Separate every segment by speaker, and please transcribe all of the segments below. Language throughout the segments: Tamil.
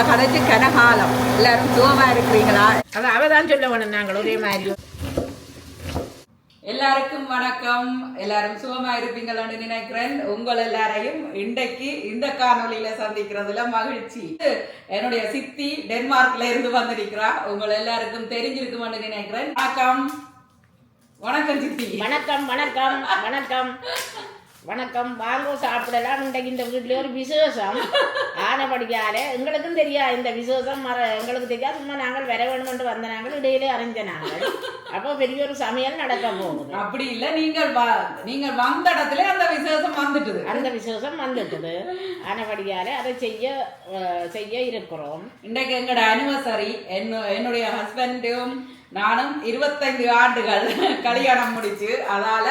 Speaker 1: உங்களோட கதைச்சு கனகாலம் எல்லாரும் சுகமா இருக்கிறீங்களா?
Speaker 2: அதை அவதான் சொல்ல வேணும். நாங்கள் ஒரே மாதிரி.
Speaker 1: எல்லாருக்கும் வணக்கம். எல்லாரும் சுகமா இருப்பீங்களான்னு நினைக்கிறேன். உங்கள் எல்லாரையும் இன்றைக்கு இந்த காணொலியில சந்திக்கிறதுல மகிழ்ச்சி. என்னுடைய சித்தி டென்மார்க்ல இருந்து வந்திருக்கிறா. உங்கள் எல்லாருக்கும் தெரிஞ்சிருக்கும்னு நினைக்கிறேன். வணக்கம். வணக்கம் சித்தி.
Speaker 2: வணக்கம் வணக்கம் வணக்கம் வணக்கம். வாங்க சாப்பிடலாம். இன்றைக்கு இந்த வீட்டுல ஒரு விசேஷம் ஆனபடியால எங்களுக்கும் தெரியா இந்த விசேஷம் எங்களுக்கு தெரியாது. சும்மா நாங்கள் வர வேண்டும் என்று வந்த நாங்கள் இடையிலே அறிஞ்ச நாங்கள். அப்போ பெரிய ஒரு சமையல் நடக்க போகுது.
Speaker 1: அப்படி இல்ல, நீங்கள் வந்த இடத்துல அந்த விசேஷம் வந்துட்டுது.
Speaker 2: ஆனபடியால அதை செய்ய இருக்கிறோம்.
Speaker 1: இன்றைக்கு எங்களோட அனிவர்சரி. என்னுடைய ஹஸ்பண்டும் நானும் 25 ஆண்டுகள் கல்யாணம் முடிச்சு. அதால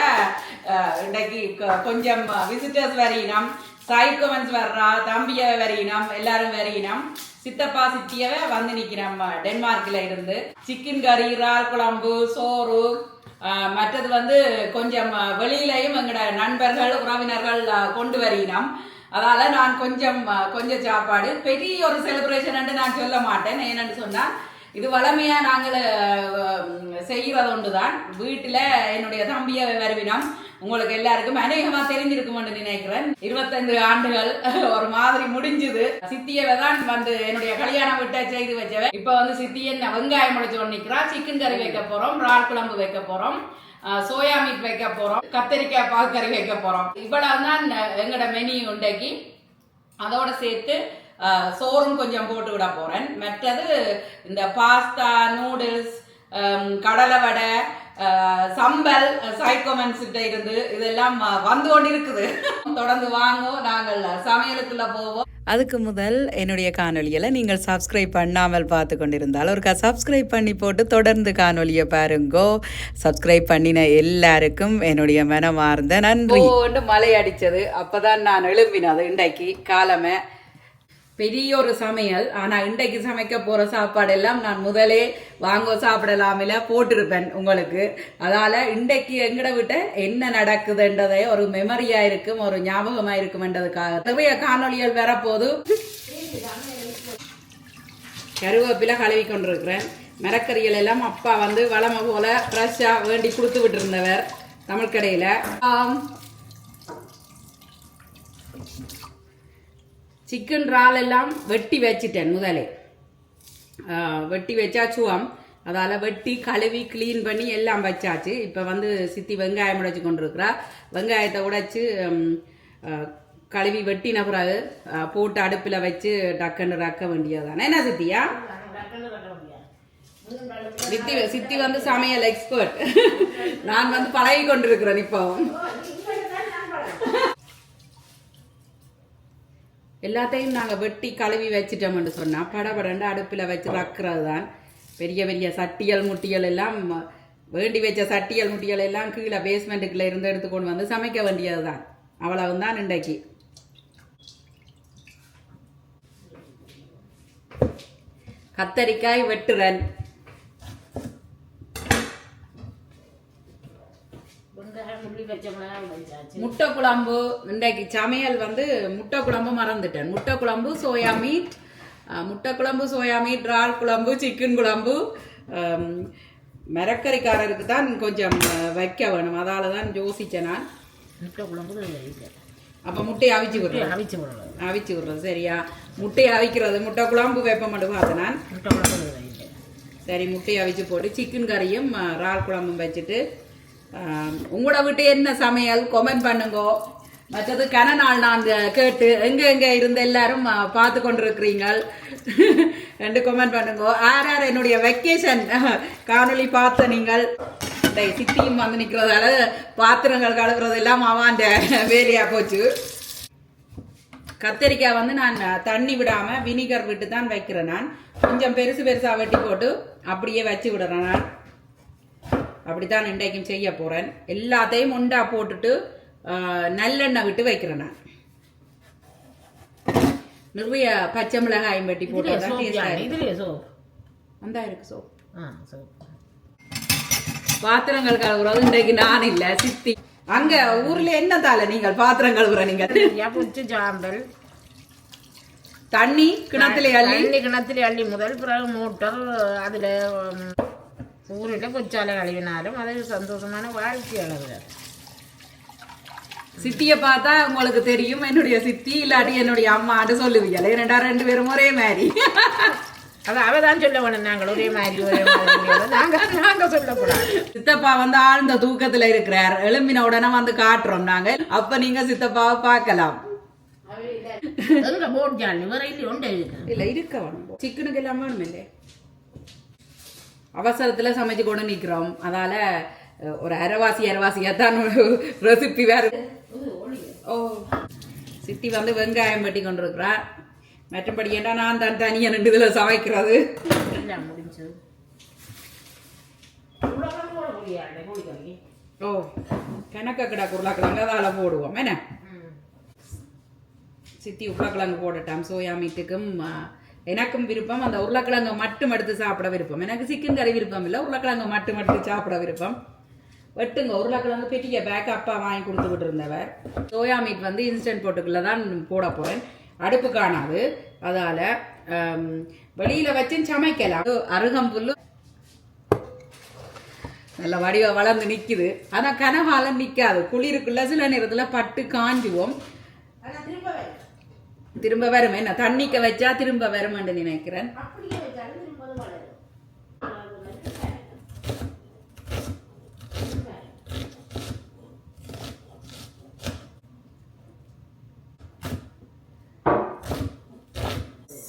Speaker 1: இன்றைக்கு கொஞ்சம் விசிட்டர்ஸ் வரையினம், சைக்கோமன்ஸ் வர்றா, தம்பிய வரையினம், எல்லாரும் வரையினம். சித்தப்பா சித்தியவே வந்து நிக்கிறோம் டென்மார்க்ல இருந்து. சிக்கன் கறி, இறால் குழம்பு, சோறு, மற்றது கொஞ்சம் வெளியிலையும் எங்களோட நண்பர்கள் உறவினர்கள் கொண்டு வரையினம். அதால நான் கொஞ்சம் சாப்பாடு. பெரிய ஒரு செலிப்ரேஷன் நான் சொல்ல மாட்டேன். ஏன்னு சொன்னா இது வளமையா நாங்கள் செய்கிறது ஒன்றுதான். வீட்டுல என்னுடைய தம்பிய வருவினம். உங்களுக்கு எல்லாருக்கும் அநேகமா தெரிஞ்சிருக்கும்னு நினைக்கிறேன். 25 ஆண்டுகள் ஒரு மாதிரி முடிஞ்சுது. சித்தியவை தான் என்னுடைய கல்யாணம் விட்ட செய்து வச்சவ. இப்ப சித்திய வெங்காயம் முடிச்சு நிக்கிறா. சிக்கன் கறி வைக்க போறோம், இறால் குழம்பு வைக்க போறோம், சோயா மீட் வைக்க போறோம், கத்தரிக்காய் பால் கறி வைக்க போறோம். இவ்வளவுதான் எங்களோட மெனு உண்டைக்கு. அதோட சேர்த்து சோறும் கொஞ்சம் போட்டு விட போறேன். மற்றது இந்த பாஸ்தா, நூடுல்ஸ், கடலை வடை, சம்பல் சைக்கோமன்ஸ் இருந்து இதெல்லாம் வந்து கொண்டு இருக்குது. தொடர்ந்து வாங்க, நாங்கள் சமையலுக்குள்ள போவோம். அதுக்கு முதல் என்னுடைய காணொலியில் நீங்கள் சப்ஸ்கிரைப் பண்ணாமல் பார்த்து கொண்டிருந்தால் ஒருக்கா சப்ஸ்கிரைப் பண்ணி போட்டு தொடர்ந்து காணொலியை பாருங்கோ. சப்ஸ்கிரைப் பண்ணின எல்லாருக்கும் என்னுடைய மனமார்ந்த நன்றி. மழை அடிச்சது, அப்பதான் நான் எழுப்பினது. இன்றைக்கு காலமே பெரிய ஒரு சமையல். ஆனா இன்றைக்கு சமைக்க போற சாப்பாடு எல்லாம் நான் முதலே வாங்க சாப்பிடலாமில போட்டிருப்பேன் உங்களுக்கு. அதால இன்றைக்கு எங்கட விட்ட என்ன நடக்குதுன்றதை ஒரு மெமரியா இருக்கும், ஒரு ஞாபகமா இருக்கும்ன்றதுக்காக நிறைய காணொலிகள் வரப்போது. கருவேப்பில கழுவி கொண்டிருக்கிறேன். மரக்கறிகள் எல்லாம் அப்பா வளமை போல ஃப்ரெஷ்ஷா வேண்டி கொடுத்து விட்டு இருந்தவர் தமிழ் கடையில. சிக்கன் இறால் எல்லாம் வெட்டி வச்சிட்டேன் முதலே. வெட்டி வச்சாச்சுவாம். அதால வெட்டி கழுவி கிளீன் பண்ணி எல்லாம் வச்சாச்சு. இப்போ சித்தி வெங்காயம் உடைச்சு கொண்டிருக்கிறா. வெங்காயத்தை உடைச்சு கழுவி வெட்டின பிறகு போட்டு அடுப்பில் வச்சு டக்குன்னு ரக்க வேண்டியதானே. என்ன சித்தியா? சித்தி சமையல் எக்ஸ்பர்ட். நான் பழகி கொண்டிருக்கிறேன் இப்போ. எல்லாத்தையும் நாங்கள் வெட்டி கழுவி வச்சிட்டோம்னு சொன்னால் படபடண்டு அடுப்பில் வச்சு ரக்கிறது தான். பெரிய பெரிய சட்டியல் முட்டியல் எல்லாம் வேண்டி வச்ச சட்டியல் முட்டியல் எல்லாம் கீழே பேஸ்மெண்ட்டுக்குள்ளே இருந்து எடுத்துக்கொண்டு சமைக்க வேண்டியது தான். அவ்வளவுதான் இன்றைக்கு. கத்தரிக்காய் வெட்டுறன். முட்டை குழம்பு இன்றைக்கு சமையல் முட்டை குழம்பு மறந்துட்டேன். முட்டை குழம்பு, சோயா மீட், இறால் குழம்பு, சிக்கன் குழம்பு. மரக்கறிக்காரருக்கு தான் கொஞ்சம் வைக்க வேணும். அதால தான் யோசிச்சேன் நான். முட்டை குழம்பு அப்போ முட்டையை அவிச்சு விடுறது. சரியா? முட்டையை அவிக்கிறது, முட்டை குழம்பு வைப்ப மட்டும் பார்த்தேன் நான். சரி, முட்டையை அவிச்சு போட்டு சிக்கன் கறியும் இறால் குழம்பும் வச்சுட்டு உங்களோட விட்டு என்ன சமையல் கமெண்ட் பண்ணுங்க. மற்றது கனநாள் நாங்கள் கேட்டு எங்க இருந்த எல்லாரும் பார்த்து கொண்டிருக்கிறீங்க ரெண்டு கமெண்ட் பண்ணுங்க. யார் என்னுடைய வெக்கேஷன் காணொலி பார்த்த நீங்கள். சித்தியும் நிற்கிறதால பாத்திரங்கள் கழுவுறது எல்லாம் அவாண்ட வேலையா போச்சு. கத்தரிக்காய் நான் தண்ணி விடாம வினிகர் விட்டு தான் வைக்கிறேன். நான் கொஞ்சம் பெருசா வெட்டி போட்டு அப்படியே வச்சு விடுறேன். நான் அப்படித்தான் இன்றைக்கும் செய்ய போறேன். எல்லாத்தையும் உண்டா போட்டுட்டு நல்லெண்ணெய் விட்டு வைக்கிறேன். நான் நிறைய பச்சை மிளகாயும் வெட்டி போட்டு சோப். பாத்திரங்கள் கழுவுறது இன்றைக்கு நான் இல்ல, சித்தி. அங்க ஊர்ல என்ன தால நீங்கள் பாத்திரம் கழுவுற? நீங்க
Speaker 2: சாம்பல்
Speaker 1: தண்ணி கிணத்துல
Speaker 2: அள்ளி முதல் பிறகு மோட்டர் அதில் ஊரில் கொச்சாலை கழுவினாலும் அது சந்தோஷமான வாழ்க்கை அளவு.
Speaker 1: சித்தியை பார்த்தா உங்களுக்கு தெரியும் என்னுடைய சித்தி இல்லாட்டி என்னுடைய அம்மாட்டு சொல்லுவீங்க. ரெண்டு பேரும் ஒரே மாதிரி.
Speaker 2: அது அவதான் சொல்ல வேணும். நாங்கள் ஒரே மாதிரி நாங்க சொல்லக்கூடாது.
Speaker 1: சித்தப்பா வந்து ஆழ்ந்த தூக்கத்துல இருக்கிறார். எழும்பின உடனே வந்து காட்டுறோம் நாங்க. அப்ப நீங்க சித்தப்பாவை பார்க்கலாம். இல்ல இருக்க வேணும். சிக்கனுக்கு எல்லாம் வேணும் இல்லை. அவசரத்துல சமைச்சு கொண்டு நிக்கிறோம். அதால ஒரு அரைவாசியாத்தான் ரெசிபி வேற. ஓ சித்தி வந்து வெங்காயம் வெட்டி கொண்டிருக்கிறா. மற்றபடி ஏன்னா நான் தான் தனியா 2 இதுல சமைக்கிறது. ஓ கணக்கடா உருளைக்கிழங்கு அதால போடுவோம் என்ன. சித்தி உருளைக்கிழங்கு போடட்டாம். சோயா மீட்டுக்கும் எனக்கும் விருப்பம். அந்த உருளைக்கிழங்கு மட்டும் எடுத்து சாப்பிட விருப்பம். எனக்கு சிக்கன் கறி விருப்பம் இல்லை. உருளைக்கிழங்கு மட்டும் எடுத்து சாப்பிட விருப்பம். வெட்டுங்க உருளைக்கிழங்கு பெரிய பேக் அப்பா வாங்கி கொடுத்து விட்டு இருந்தவர். சோயா மீட் வந்து இன்ஸ்டன்ட் போட்டுக்குள்ள தான் போட போறேன். அடுப்பு காணாது. அதால வெளியில வச்சு சமைக்கலாம். அருகம்புல்லு நல்ல வடிவ வளர்ந்து நிக்குது. ஆனா கனகாலம் நிக்காது. குளிருக்குள்ள சில நேரத்துல பட்டு காஞ்சுவோம். திரும்ப வரும். என்ன தண்ணிக்க வச்சா திரும்ப வரும் என்று நினைக்கிறேன்.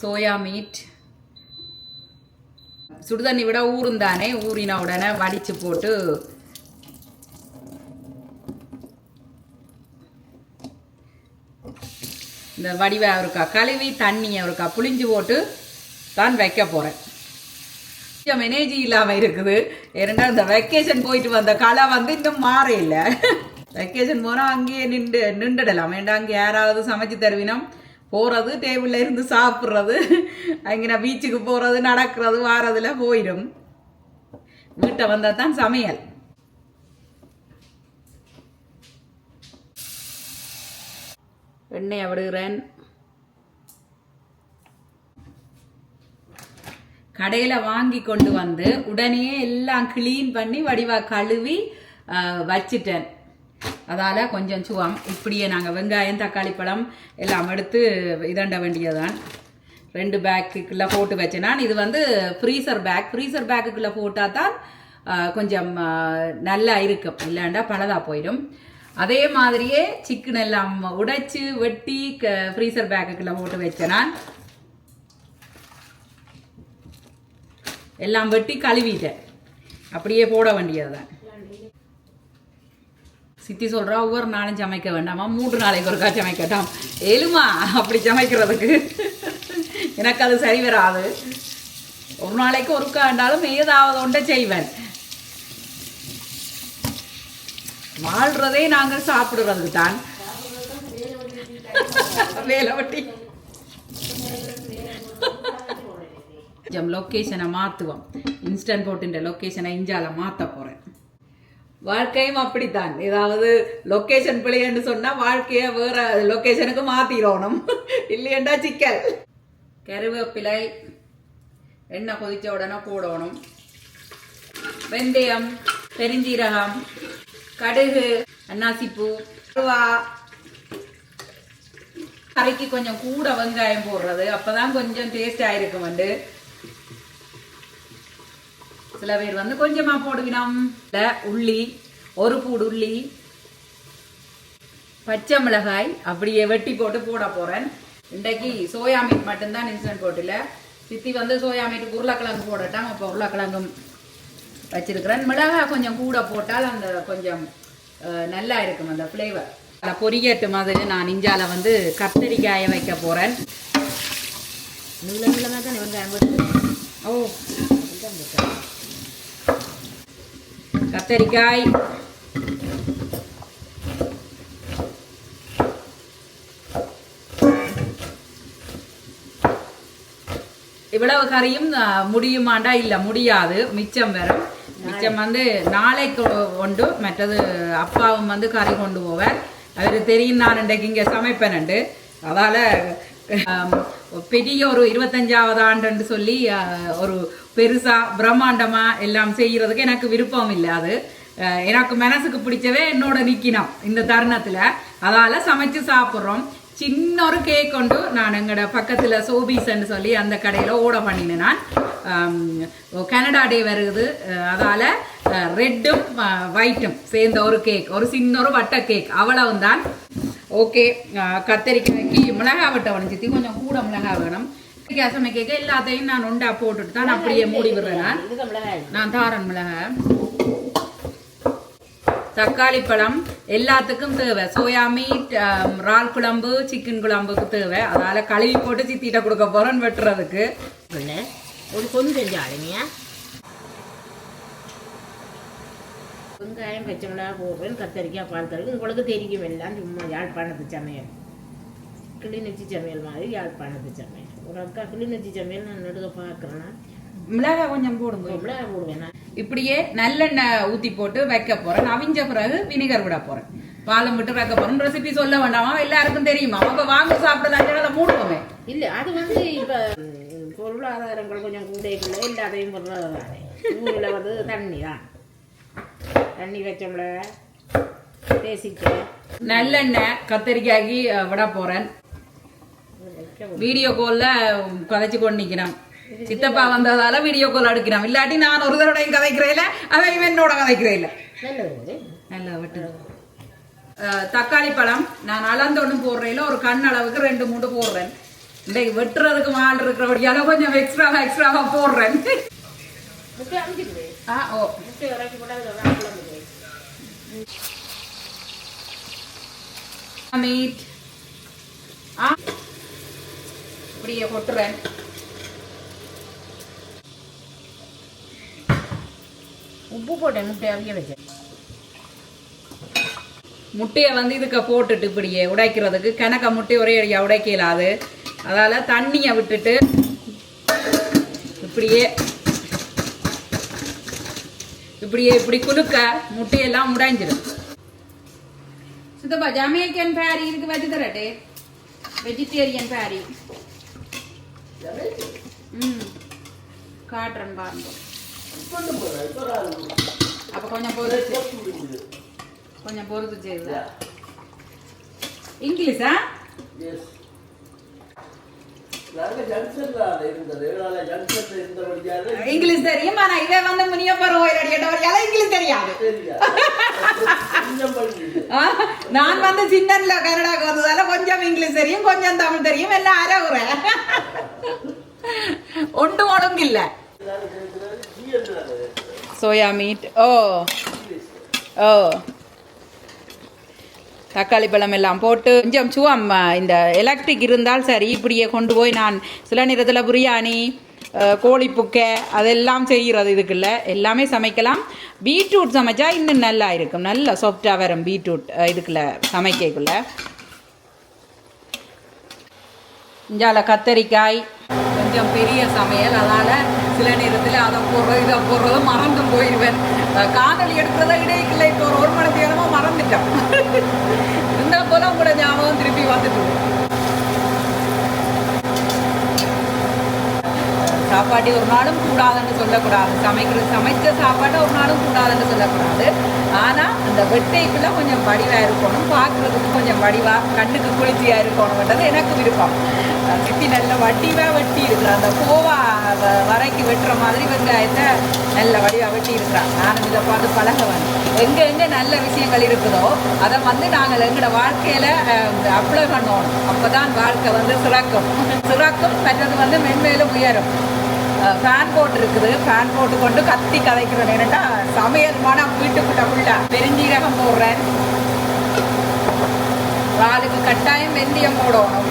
Speaker 1: சோயா மீட் சுடுதண்ணி விட ஊறும் தானே. ஊறின உடனே வடிச்சு போட்டு இந்த வடிவை அவருக்கா கழுவி தண்ணி அவருக்கா புளிஞ்சு போட்டு தான் வைக்க போறேன். கொஞ்சம் எனர்ஜி இல்லாம இருக்குது. ஏன்னா இந்த வெக்கேஷன் போயிட்டு வந்த களை வந்து இன்னும் மாற இல்லை. வெக்கேஷன் போனா அங்கேயே நின்றுடலாம். வேண்டாம் அங்கே யாராவது சமைச்சு தருவினோம். போறது டேபிள்ல இருந்து சாப்பிட்றது, அங்கே பீச்சுக்கு போறது, நடக்கிறது, வாரதுல போயிடும். வீட்டை வந்தா தான் சமையல். எண்ணெய் விடுகிறேன். கடையில வாங்கி கொண்டு வந்து உடனே எல்லாம் கிளீன் பண்ணி வடிவா கழுவி வச்சிட்டேன். அதால கொஞ்சம் சுவம். இப்படியே நாங்கள் வெங்காயம் தக்காளி பழம் எல்லாம் எடுத்து இதண்ட வேண்டியதான். 2 பேக்குக்குள்ளே போட்டு வச்சேனா. இது வந்து ஃப்ரீசர் பேக்குக்குள்ளே போட்டால் தான் கொஞ்சம் நல்லா இருக்கும். இல்லைண்டா பழதா போயிடும். அதே மாதிரியே சிக்கன் எல்லாம் உடைச்சு வெட்டி ஃப்ரீசர் பேக்குக்குள்ளே போட்டு வச்சேனா. எல்லாம் வெட்டி கழுவிட்டேன். அப்படியே போட வேண்டியதுதான். சித்தி சொல்றா ஒவ்வொரு நாளும் சமைக்க வேண்டாமா, 3 நாளைக்கு ஒருக்கா சமைக்கட்டாம். எழுமா அப்படி சமைக்கிறதுக்கு எனக்கு அது சரி வராது. ஒரு நாளைக்கு ஒருக்கா வேண்டாலும் ஏதாவது ஒன்றை செய்வேன். வாழ்றதே நாங்கள் சாப்பிடுறதுக்கு தான். வேலை வட்டி கொஞ்சம் லொக்கேஷனை மாற்றுவோம். இன்ஸ்டன்ட் போட்டுன்ற லொக்கேஷனை இஞ்சால மாற்ற போகிறேன். வாழ்க்கையும் அப்படித்தான். ஏதாவது லொக்கேஷன் பிள்ளைன்னு சொன்னா வாழ்க்கைய வேற லொக்கேஷனுக்கு மாத்திரணும். இல்லையண்டா சிக்கல். கருவேப்பிலை எண்ணெய் கொதிச்ச உடனே போடணும். வெந்தயம், பெருஞ்சீரகம், கடுகு, அன்னாசிப்பூ, கறிக்கு கொஞ்சம் கூட வெங்காயம் போடுறது. அப்பதான் கொஞ்சம் டேஸ்ட் ஆயிருக்கும். வந்து சில பேர் வந்து கொஞ்சமா போடுவினோம். உள்ளி, 1 பூடு உள்ளி, பச்சை மிளகாய் அப்படியே வெட்டி போட்டு போட போறேன். இன்றைக்கு சோயா மீட் மட்டும்தான் இன்ஸ்டன்ட் போட்டுல. சித்தி வந்து சோயா மீட் உருளைக்கிழங்கு போடட்டாம். அப்போ உருளைக்கிழங்கும் வச்சிருக்கிறேன். மிளகாய் கொஞ்சம் கூட போட்டால் அந்த கொஞ்சம் நல்லா இருக்கும் அந்த ஃப்ளேவர். பொரியட்டு மாதிரி நான் இஞ்சால வந்து கத்தரிக்காயை வைக்க போறேன். ஓ கத்தரிக்காய், இவ்வளவு கறியும் முடியுமாண்டா? இல்ல முடியாது. மிச்சம் வரும். மிச்சம் வந்து நாளைக்கு கொண்டு, மற்றது அப்பாவும் வந்து கறி கொண்டு போவார். அவருக்கு தெரியும் நான் இன்றைக்கு இங்கே சமைப்பேன்ண்டு. அதால பெரிய ஒரு 25வது ஆண்டுன்னு சொல்லி ஒரு பெருசா பிரம்மாண்டமா எல்லாம் செய்யறதுக்கு எனக்கு விருப்பம் இல்லை. அது எனக்கு மனசுக்கு பிடிச்சவே என்னோட நிக்கணும் இந்த தருணத்துல. அதால சமைச்சு சாப்பிட்றோம். சின்ன ஒரு கேக் கொண்டு நான் எங்களோட பக்கத்துல சோபீஸ்ன்னு சொல்லி அந்த கடையில ஓட பண்ணினேன். நான் கனடா டே வருது, அதால ரெட்டும் ஒயிட்டும் சேர்ந்த ஒரு கேக், ஒரு சின்ன ஒரு வட்ட கேக், அவ்வளவு தான். ஓகே, கத்தரிக்காய்க்கு மிளகா வட்ட வணிஞ்சித்தி கொஞ்சம் கூட மிளகா வேணும். கத்திரிக்காய் சமைக்க எல்லாத்தையும் நான் உண்டா போட்டுட்டு தான் அப்படியே மூடி விடுறேன். நான் தாரன் மிளகா, தக்காளி பழம் எல்லாத்துக்கும் தேவை. சோயா மீட், இறால் குழம்பு, சிக்கன் குழம்புக்கு தேவை. அதால கழுவி போட்டு சித்திட்ட கொடுக்க போறேன் வெட்டுறதுக்கு.
Speaker 2: ஒரு கொஞ்சம் ஜாலினியா வெங்காயம் பச்சை மிளகா போடுறேன், கத்தரிக்காய் பால் கறி. உங்களுக்கு தெரியும் எல்லாம் சும்மா யாழ்ப்பாணத்து சமையல், கிளிநொச்சி சமையல் மாதிரி யாழ்ப்பாணத்து சமையல். ஒரு அக்கா கிளிநொச்சி சமையல் நான் நடுக்க பார்க்குறேன்னா
Speaker 1: மிளகா கொஞ்சம் போடுங்க.
Speaker 2: மிளகா போடுவேன்.
Speaker 1: இப்படியே நல்லெண்ணெய் ஊற்றி போட்டு வைக்க போறேன். அவிஞ்ச பிறகு வினிகர் விட போறேன். பாலம் விட்டு வைக்க போறேன். ரெசிபி சொல்ல வேண்டாமா, எல்லாருக்கும் தெரியுமா? அப்ப வாங்க சாப்பிடலாம் மூடுவோமே.
Speaker 2: இல்லை, அது வந்து இப்போ பொருளாதாரங்கள் கொஞ்சம் கூட இல்லை, எல்லாத்தையும் பொருளாதாரம். ஊரில் வந்து தண்ணி தான், தண்ணி வச்சோம்ல பேசிட்டு
Speaker 1: நல்லெண்ணெய் கத்தரிக்காய்க்கு விட போறேன். வீடியோ கால்ல கதைச்சு கொண்டு நிக்கிறேன். சித்தப்பா வந்ததால வீடியோ கால் எடுக்கிறோம். இல்லாட்டி நான் ஒரு தடவையும் கதைக்கிறேன், அதையும் என்னோட கதைக்கிறேன். நல்லா விட்டு தக்காளி பழம் நான் அளந்தொன்னு போடுறேன். ஒரு கண் அளவுக்கு 2-3 போடுறேன். இன்றைக்கு வெட்டுறதுக்கு மால் இருக்கிறபடியால கொஞ்சம் எக்ஸ்ட்ராவா போடுறேன். மீட் இப்படியே கொட்டுறேன்.
Speaker 2: உப்பு போட்டேன், முட்டையை அவிய வச்சேன்.
Speaker 1: முட்டையை வந்து இதுக்கு போட்டுட்டு இப்படியே உடைக்கிறதுக்கு கணக்க முட்டை ஒரே அடியாக உடைக்கலாது. அதால தண்ணியை விட்டுட்டு இப்படி குலுக்க முட்டையெல்லாம் உடைஞ்சிடும். சித்தப்பா ஜமேக்கன் பேரி இதுக்கு வச்சு தரட்டே, வெஜிடேரியன் பேரி. காட்டுறேன் பாருங்க. அப்ப கொஞ்சம் பொறுத்து செய்யுது. இங்கிலீஷா? இங்கிலீஷ் தெரியும், ஆனா இதை வந்து முனியப்பர் ஓயிலடியால இங்கிலீஷ் தெரியாது. நான் வந்து சின்னன்ல கனடாக்கு வந்ததால கொஞ்சம் இங்கிலீஷ் தெரியும், கொஞ்சம் தமிழ் தெரியும், எல்லாம் அறகுறை. ஒன்றும் ஒழுங்கு இல்ல. Soya meet. ஓ தக்காளி பழம் எல்லாம் போட்டு கொஞ்சம் சுவம் இந்த எலக்ட்ரிக் இருந்தால் சரி, இப்படியே கொண்டு போய் நான் சில நேரத்தில் பிரியாணி, கோழிப்புக்கை அதெல்லாம் செய்கிறது. இதுக்குள்ள எல்லாமே சமைக்கலாம். பீட்ரூட் சமைச்சா இன்னும் நல்லா இருக்கும், நல்லா சாஃப்டாக வரும் பீட்ரூட் இதுக்குள்ள சமைக்கக்குள்ள. இஞ்சால கத்தரிக்காய் கொஞ்சம் பெரிய சமையல், அதனால் சில நேரத்தில் அதை போடுறது இதை போடுறது மறந்து போயிடுவேன். காணொலி எடுக்கிறத இடையில இப்போ ஒரு மணி நேரமாக மறந்துட்டோம். இருந்தால் போல உங்களோட ஞாபகம் திருப்பி வந்துட்டு. சாப்பாடு ஒரு நாளும் கூடாதுன்னு சொல்லக்கூடாது. சமைச்ச சாப்பாட்டை ஒரு நாளும் கூடாதுன்னு சொல்லக்கூடாது. ஆனால் அந்த வெட்டைக்குள்ள கொஞ்சம் வடிவாக இருக்கணும், பார்க்குறதுக்கு கொஞ்சம் வடிவாக, கண்ணுக்கு குளிர்ச்சியாக இருக்கணும்ன்றது எனக்கு விருப்பம். சித்தி நல்ல வடிவாக வெட்டி இருக்கிறான். அந்த கோவா வரைக்கு வெட்டுற மாதிரி வெங்காயத்தை நல்ல வடிவாக வெட்டி இருக்கிறான். நானும் இதை பார்த்து பழகுவேன். எங்கே நல்ல விஷயங்கள் இருக்குதோ அதை வந்து நாங்கள் எங்களோட வாழ்க்கையில் அப்ளை பண்ணணும். அப்போ தான் வாழ்க்கை வந்து சிறக்கும். மற்றது வந்து மென்மேலும் உயரும். ஃபேன் போட்டு இருக்குது, ஃபேன் போட்டு கொண்டு கத்தி கதைக்கிறேன். என்னென்னா சமையல் மனம் வீட்டுக்குள்ள ஃபுல்லா. பெருஞ்சீரகம் போடுறேன். வாளுக்கு கட்டாயம் வெந்தயம் போடணும்.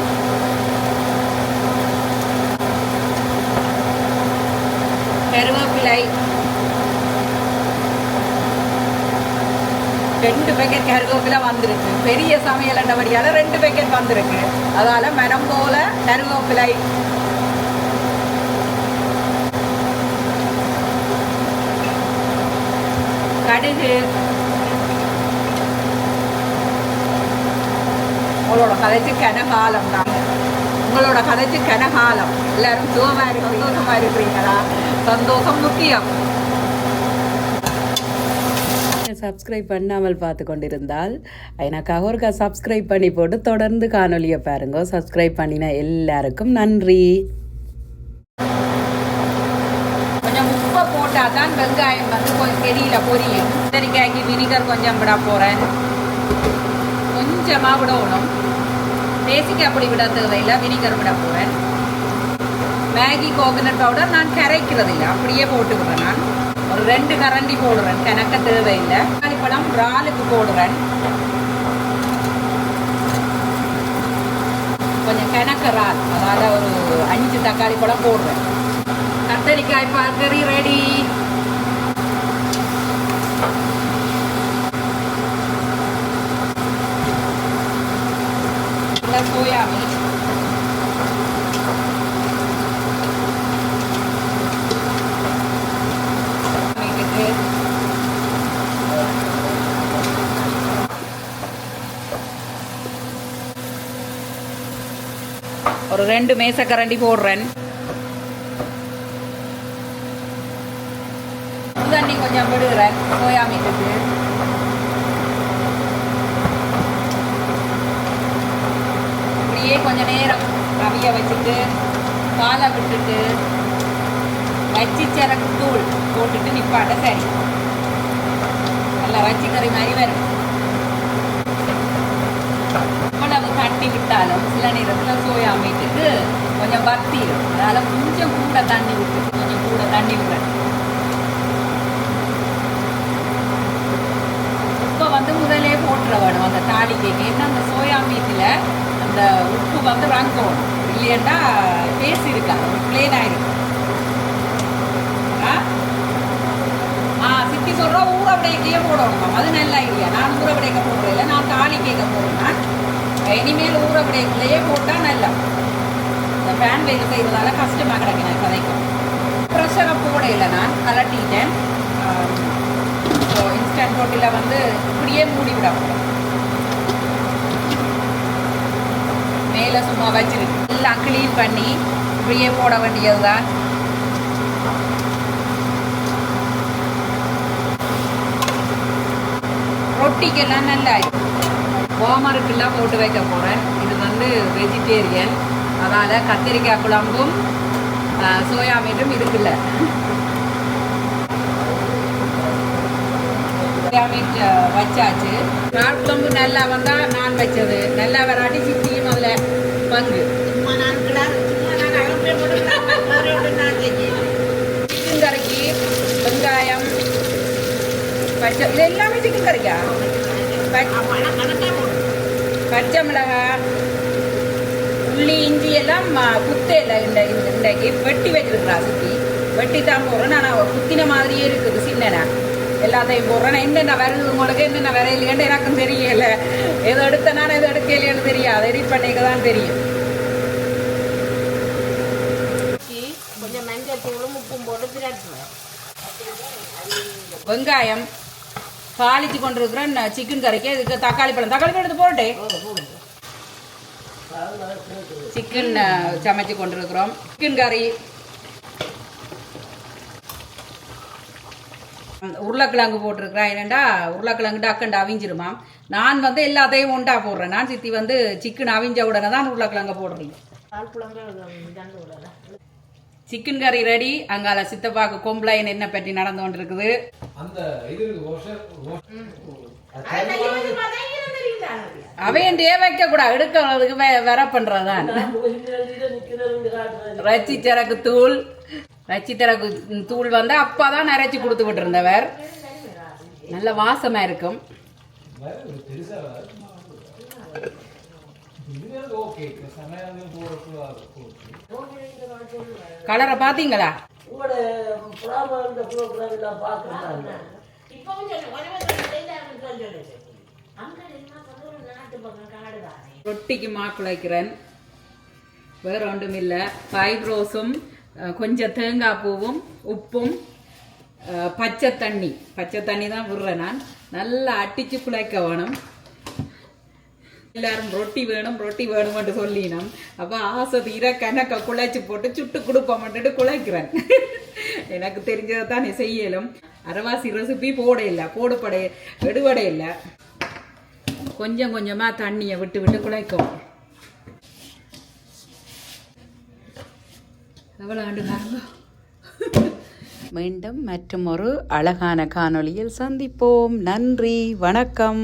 Speaker 1: கருவேப்பிலை 2 பேக்கெட் கருவேப்பிலை வந்திருக்கு. பெரிய சமையல் என்றபடியால் 2 பேக்கெட் வந்திருக்கு. அதால மரம் போல கருவேப்பிலை, கடுகு, உங்களோட கதைச்சு கனகாலம் தான். உங்களோட கதைச்சு கனகாலம் எல்லாரும் சந்தோஷமா இருக்கிறீங்களா? சந்தோஷம் முக்கியம். சப்ஸ்கிரைப் பண்ணாமல் பார்த்து கொண்டிருந்தால் எனக்காக ஒருக்கா சப்ஸ்கிரைப் பண்ணி போட்டு தொடர்ந்து காணொலியை பாருங்க. சப்ஸ்கிரைப் பண்ணின எல்லாருக்கும் நன்றி. கொஞ்சம் உப்பை போட்டால் தான் வெங்காயம் வந்து கொஞ்சம் கெடியில் பொரியும். கத்திரிக்காய்க்கு வினிகர் கொஞ்சம் விட போகிறேன். கொஞ்சமாக விடணும். பேசிக்கு அப்படி விட தேவையில்லை, வினிகர் விட போகிறேன். மேகி கோகனட் பவுடர் நான் கரைக்கிறதில்லை, அப்படியே போட்டுக்கிறேன். நான் ஒரு 2 கரண்டி போடுறேன், கணக்க தேவையில்லை. தக்காளிப்பழம் இறாலுக்கு போடுறேன். கொஞ்சம் கணக்க இறால், அதால் ஒரு 5 தக்காளி பழம் போடுறேன். கத்தரிக்காய் பாக்கறி ரெடி. சோயா மீட், ஒரு 2 மேசக்கரண்டி போடுறேன். தண்ணி கொஞ்சம் விடுகிறேன் சோயா மீட்டுக்கு. இப்படியே கொஞ்சம் நேரம் அவிய வச்சுட்டு பாலை விட்டுட்டு வச்சிச்சரக்கு தூள் போட்டுட்டு நிப்பாட்ட சரி. நல்லா வச்சிக்கறி மாதிரி வரும். இவ்வளவு தட்டி விட்டாலும் சில நேரத்தில் சோயா மீட்டுக்கு கொஞ்சம் பத்திடும். அதனால் கொஞ்சம் கூட தண்ணி விட்டுட்டு கொஞ்சம் கூட தண்ணி விடுறேன். உப்பை வந்து முதலே போட்டுற வேணும் அந்த தாளிக்கைக்கு. ஏன்னா அந்த சோயா மீட்டில் அந்த உப்பு வந்து ரங்கணும், இல்லையண்டா பேசி இருக்காது, பிளேன் ஆகிடும். சித்தி சொல்கிற ஊற விடைக்கையே போடணும், அது நல்ல ஐடியா. நான் ஊற விடைக்க போடுறேன் இல்லை, நான் தாளிக்கைக்க போடுறேன். இனிமேல் ஊற விடைக்குள்ளேயே போட்டால் நல்லா. இந்த ஃபேன் வேலை செய்கிறதால கஷ்டமாக கிடைக்கணும் கதைக்கும். ப்ரெஷரை போடையில் நான் கலட்டிட்டேன். ஸோ இன்ஸ்டன்ட் போட்டியில் வந்து இப்படியே மூடி விட போகிறேன். மேலே சும்மா வச்சிருக்கு, எல்லாம் க்ளீன் பண்ணி இப்படியே போட வேண்டியது தான். ரொட்டிக்கெல்லாம் நல்லா வார்மருக்கெல்லாம் போட்டு வைக்க போகிறேன். இது வந்து வெஜிடேரியன், அதனால் கத்திரிக்காய் குழம்பும் சோயா மீட்டும் இருக்குல்ல. சோயா மீட் வச்சாச்சு. கால் குழம்பு நல்லா வந்தால் நான் வச்சது, நல்லா வராட்டி சித்தியும் அதில் பங்கு. சிக்கன் கறிக்கு வெங்காயம் பச்சை, இது எல்லாமே சிக்கன் கறிக்கா? பச்சை மிளகாய், உள்ளி, இஞ்சி எல்லாம் குத்தையில் இன்றைக்கு வெட்டி வச்சிருக்கிறா சித்தி. வெட்டி தான் போடுறேன். நான் குத்தின மாதிரியே இருக்குது சின்னனா. எல்லாத்தையும் போடுறேன். நான் என்னென்ன வருது உங்களுக்கு, என்னென்ன வரையிலேன்னு எனக்கும் தெரியல. எது எடுத்தனாலும் எது எடுக்கலையான்னு தெரியாது, எடிட் பண்ணிக்க தான் தெரியும்.
Speaker 2: கொஞ்சம் மஞ்சள் தூளும் உப்பும் போட்டு திரட்டுவேன்.
Speaker 1: வெங்காயம் தாளிச்சு கொண்டிருக்கிறேன் சிக்கன் கறிக்கு. இதுக்கு தக்காளி பழம் எடுத்து போட்டேன். சிக்கன் சமைச்சு கொண்டிருக்கிறோம். சிக்கன் கறி, உருளைக்கிழங்கு போட்டிருக்கிறேன். என்னென்னா உருளைக்கிழங்கு டக்குண்டு அவிஞ்சிருமா. நான் வந்து எல்லாத்தையும் ஒண்டா போடுறேன். நான் சித்தி வந்து சிக்கன் அவிஞ்ச உடனே தான் உருளைக்கிழங்க போடுறீங்க. சிக்கன் கறி ரெடி. அங்கால சித்தப்பாக்கு கொம்பளைன் என்ன பற்றி நடந்து கொண்டு இருக்குது. அவையண்டே வைக்க கூடாது, எடுக்கிறதுக்கு வர பண்றதுதான். ரச்சிச்சரக்கு தூள், ரச்சிச்சரக்கு தூள் வந்து அப்பாதான் அரைச்சி கொடுத்து விட்டு இருந்தவர். நல்ல வாசமா இருக்கும். கலரை பாத்தீங்களா? ரொட்டிக்கு மாக்குழைக்கிறேன். வேற ஒன்றும் இல்லை. ஃப்ரைட் ரோஸும் கொஞ்சம் தேங்காய் பூவும் உப்பும் பச்சை தண்ணி தான் விடுறேன். நான் நல்லா அட்டிச்சு குழைக்க வேணும். எல்லாரும் ரொட்டி வேணும்னு சொல்லினோம். அப்போ ஆசை தீர கணக்க குழைச்சி போட்டு சுட்டு கொடுப்போம்ட்டு குழைக்கிறேன். எனக்கு தெரிஞ்சதை தான் செய்யலும். அரைவாசி ரெசிபி எடுபட இல்லை. கொஞ்சம் கொஞ்சமாக தண்ணியை விட்டு குழைக்கும். எவ்வளோ ஆண்டு பாருங்க. மீண்டும் மற்றும் ஒரு அழகான காணொளியில் சந்திப்போம். நன்றி, வணக்கம்.